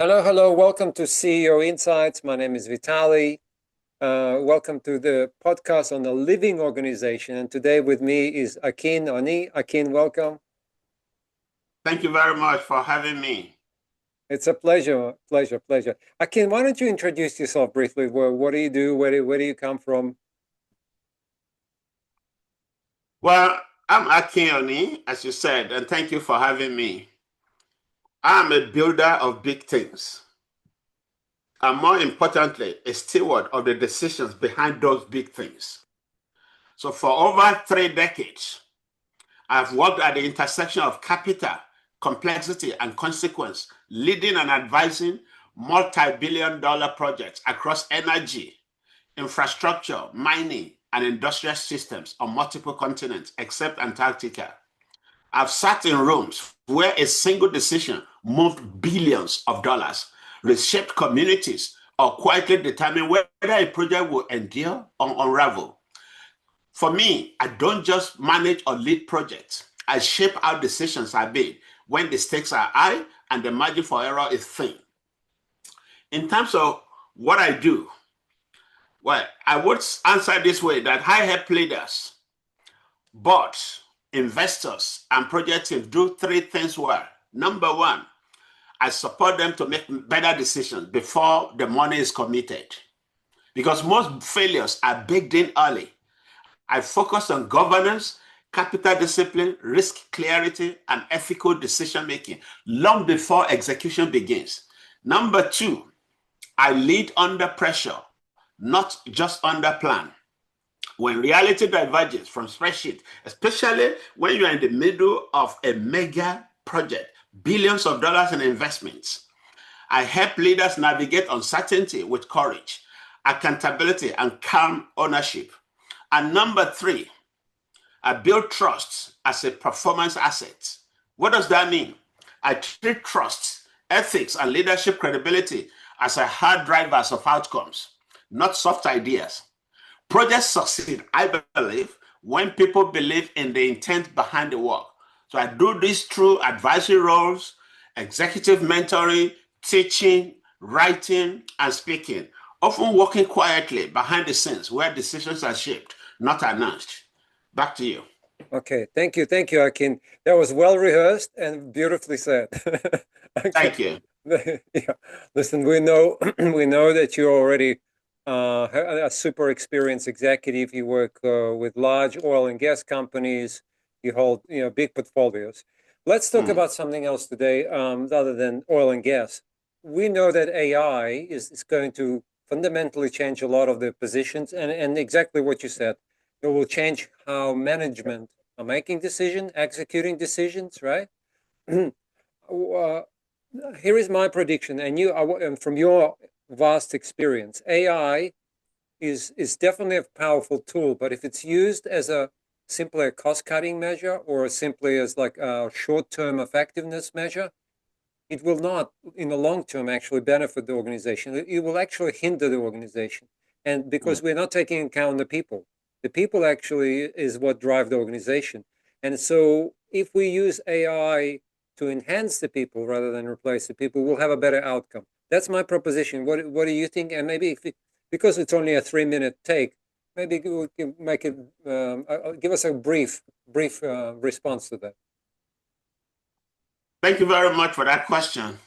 Hello, hello. Welcome to CEO Insights. My name is Vitali. Welcome to the podcast on the living organization. And today with me is Akin Oni. Akin, welcome. Thank you very much for having me. It's a pleasure, pleasure, pleasure. Akin, why don't you introduce yourself briefly? What do you do? Where do you come from? Well, I'm Akin Oni, as you said, and thank you for having me. I'm a builder of big things, and more importantly, a steward of the decisions behind those big things. So for over 3 decades, I've worked at the intersection of capital, complexity, and consequence, leading and advising multi-billion dollar projects across energy, infrastructure, mining, and industrial systems on multiple continents except Antarctica. I've sat in rooms where a single decision moved billions of dollars, reshaped communities, or quietly determined whether a project will endure or unravel. For me, I don't just manage or lead projects. I shape how decisions are made when the stakes are high and the margin for error is thin. In terms of what I do, well, I would answer this way that I help leaders, boards, investors, and project teams do three things well. Number one, I support them to make better decisions before the money is committed. Because most failures are baked in early. I focus on governance, capital discipline, risk clarity, and ethical decision making long before execution begins. Number two, I lead under pressure, not just under plan. When reality diverges from spreadsheet, especially when you're in the middle of a mega project, billions of dollars in investments, I help leaders navigate uncertainty with courage, accountability, and calm ownership. And number three, I build trust as a performance asset. What does that mean? I treat trust, ethics, and leadership credibility as a hard drivers of outcomes, not soft ideas. Projects succeed, I believe, when people believe in the intent behind the work. So I do this through advisory roles, executive mentoring, teaching, writing, and speaking, often working quietly behind the scenes where decisions are shaped, not announced. Back to you. Okay, thank you, Akin. That was well rehearsed and beautifully said. Okay. Thank you. Yeah. Listen, we know we know that you're already a super experienced executive. You work with large oil and gas companies. You hold big portfolios. Let's talk Hmm. about something else today, other than oil and gas. We know that AI is going to fundamentally change a lot of the positions, and exactly what you said. It will change how management are making decisions, executing decisions, right? uh, Here is my prediction, and from your vast experience, AI is definitely a powerful tool, but if it's used as a simply a cost-cutting measure or simply as like a short-term effectiveness measure, it will not, in the long term, actually benefit the organization. It will actually hinder the organization, and Hmm. because we're not taking into account the people actually is what drive the organization. And so, if we use AI to enhance the people rather than replace the people, we'll have a better outcome. That's my proposition. What do you think? And maybe because it's only a 3 minute take, maybe we can make it. Give us a brief response to that. Thank you very much for that question.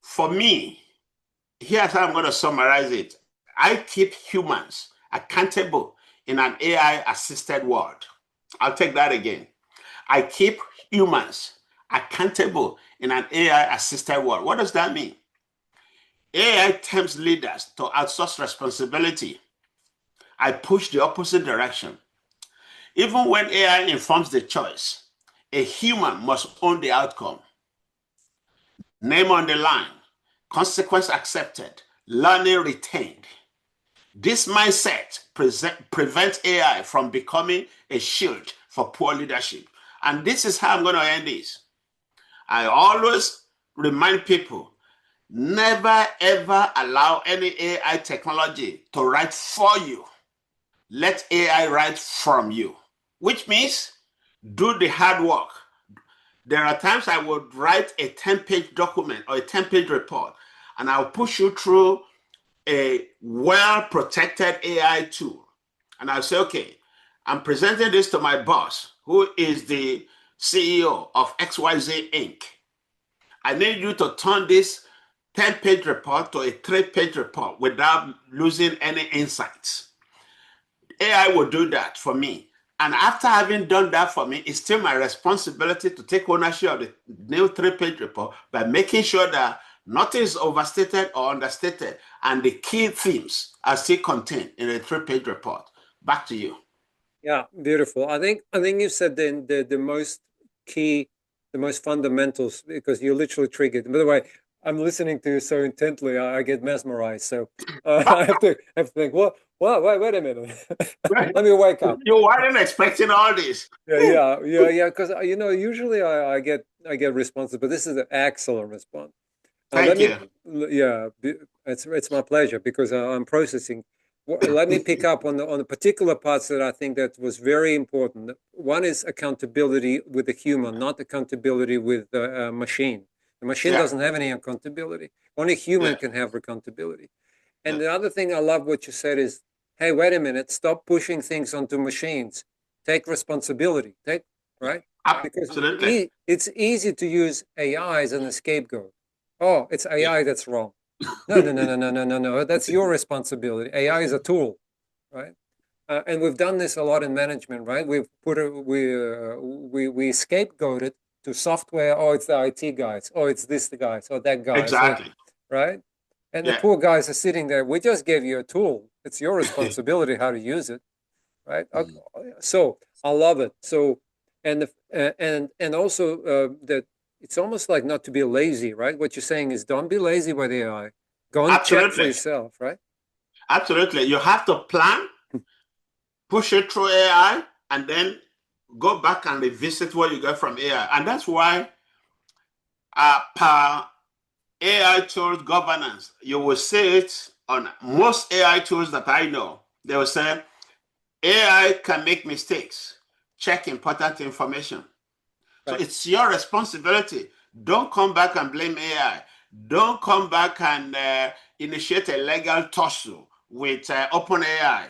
For me, here's how I'm going to summarize it. I keep humans accountable in an AI assisted world. I'll take that again. I keep humans accountable in an AI assisted world. What does that mean? AI tempts leaders to outsource responsibility. I push the opposite direction. Even when AI informs the choice, a human must own the outcome. Name on the line, consequence accepted, learning retained. This mindset prevents AI from becoming a shield for poor leadership. And this is how I'm going to end this. I always remind people, never ever allow any AI technology to write for you. Let AI write from you, which means do the hard work. There are times I would write a 10-page document or a 10-page report, and I'll push you through a well-protected AI tool. And I'll say, okay, I'm presenting this to my boss, who is the CEO of XYZ Inc. I need you to turn this 10-page report to a 3-page report without losing any insights. AI will do that for me. And after having done that for me, it's still my responsibility to take ownership of the new 3-page report by making sure that nothing is overstated or understated, and the key themes are still contained in a 3-page report. Back to you. Yeah, beautiful. I think you said the most key, the most fundamentals, because you literally triggered. By the way, I'm listening to you so intently, I get mesmerized. So I have to think, what? Wait a minute. Let me wake up. You weren't expecting all this. Yeah. Because usually I get responses, but this is an excellent response. Thank you. Yeah, it's my pleasure, because I'm processing. Let me pick up on the particular parts that I think that was very important. One is accountability with the human, not accountability with the machine. The machine doesn't have any accountability. Only human can have accountability. And the other thing I love what you said is, hey, wait a minute, stop pushing things onto machines. Take responsibility. Right? Absolutely. Because it's easy to use AI as an scapegoat. Oh, it's AI that's wrong. No. That's your responsibility. AI is a tool, right? And we've done this a lot in management, right? We've put we scapegoated to software. Oh, it's the IT guys. Oh, it's this the guys. Oh, that guy. Exactly. Right? And the poor guys are sitting there. We just gave you a tool. It's your responsibility how to use it, right? Okay. So I love it. So and also that it's almost like not to be lazy, right? What you're saying is don't be lazy with AI. Go and check for yourself, right? Absolutely. You have to plan, push it through AI, and then go back and revisit what you got from AI. And that's why per AI tools governance, you will see it on most AI tools that I know. They will say AI can make mistakes. Check important information. Right. So it's your responsibility. Don't come back and blame AI. Don't come back and initiate a legal tussle with OpenAI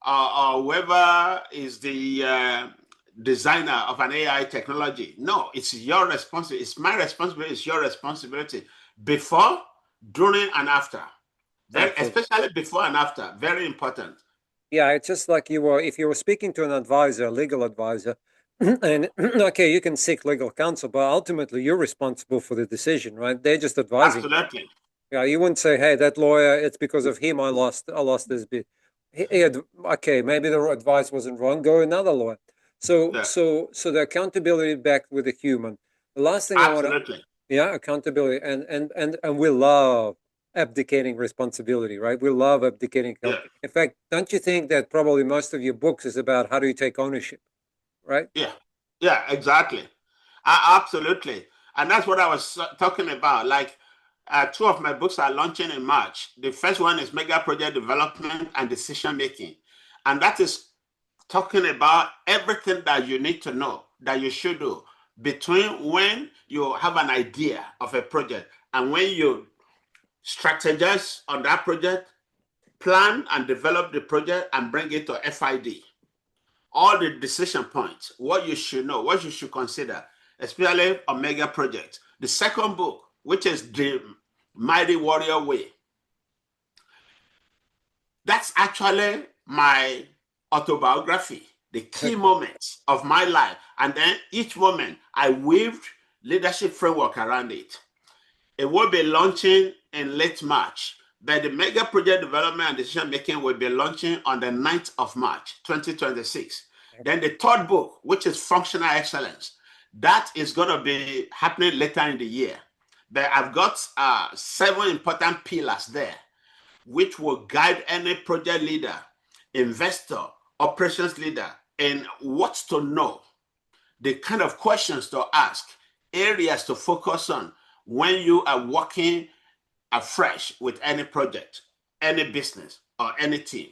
or whoever is the designer of an AI technology. No, it's your responsibility. It's my responsibility. It's your responsibility. Before, during, and after. Especially before and after. Very important. Yeah, it's just like if you were speaking to an advisor, a legal advisor, and okay, you can seek legal counsel, but ultimately you're responsible for the decision, right? They're just advising. Absolutely. Yeah, you wouldn't say, "Hey, that lawyer, it's because of him I lost this bit." Okay, maybe the advice wasn't wrong. Go another lawyer. So the accountability back with the human. The last thing I want to, accountability, and we love abdicating responsibility, right? We love abdicating. In fact, don't you think that probably most of your books is about how do you take ownership, right? Yeah, exactly. Absolutely. And that's what I was talking about. Like 2 of my books are launching in March. The first one is Mega Project Development and Decision Making. And that is talking about everything that you need to know, that you should do between when you have an idea of a project and when you strategize on that project, plan and develop the project and bring it to FID. All the decision points, what you should know, what you should consider, especially on mega projects. The second book, which is The Mighty Warrior Way, that's actually my autobiography, the key moments of my life. And then each moment, I weaved leadership framework around it. It will be launching in late March, but the mega project development and decision making will be launching on the 9th of March, 2026. Then the third book, which is Functional Excellence, that is going to be happening later in the year. But I've got 7 important pillars there, which will guide any project leader, investor, operations leader in what to know, the kind of questions to ask, areas to focus on when you are working afresh with any project, any business, or any team.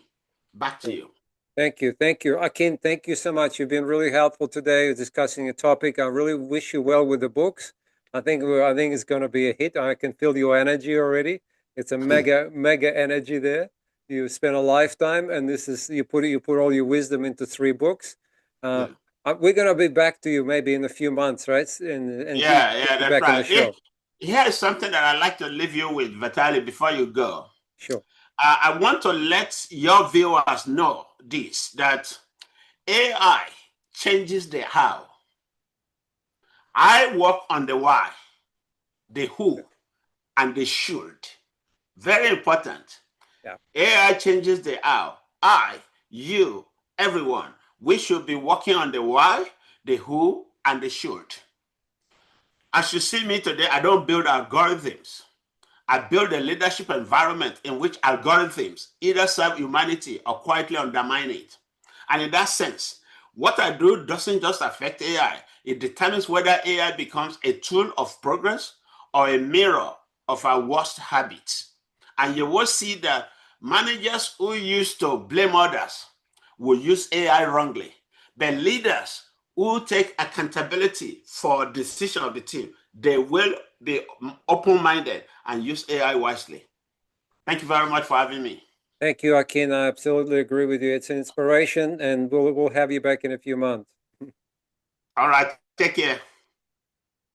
Back to you. Thank you. Thank you. Akin, thank you so much. You've been really helpful today discussing a topic. I really wish you well with the books. I think it's going to be a hit. I can feel your energy already. It's a mega energy there. You spent a lifetime, and this is you put all your wisdom into 3 books. Uh, Yeah, we're going to be back to you maybe in a few months, right? And get yeah, you that's back on the right. show. Here's something that I'd like to leave you with, Vitali, before you go. Sure. I want to let your viewers know this, that AI changes the how. I work on the why, the who, and the should. Very important. Yeah. AI changes the how. I, you, everyone, we should be working on the why, the who, and the should. As you see me today, I don't build algorithms. I build a leadership environment in which algorithms either serve humanity or quietly undermine it. And in that sense, what I do doesn't just affect AI, it determines whether AI becomes a tool of progress or a mirror of our worst habits. And you will see that managers who used to blame others will use AI wrongly. But leaders who take accountability for decision of the team, they will be open-minded and use AI wisely. Thank you very much for having me. Thank you, Akin. I absolutely agree with you. It's an inspiration, and we'll have you back in a few months. All right, take care.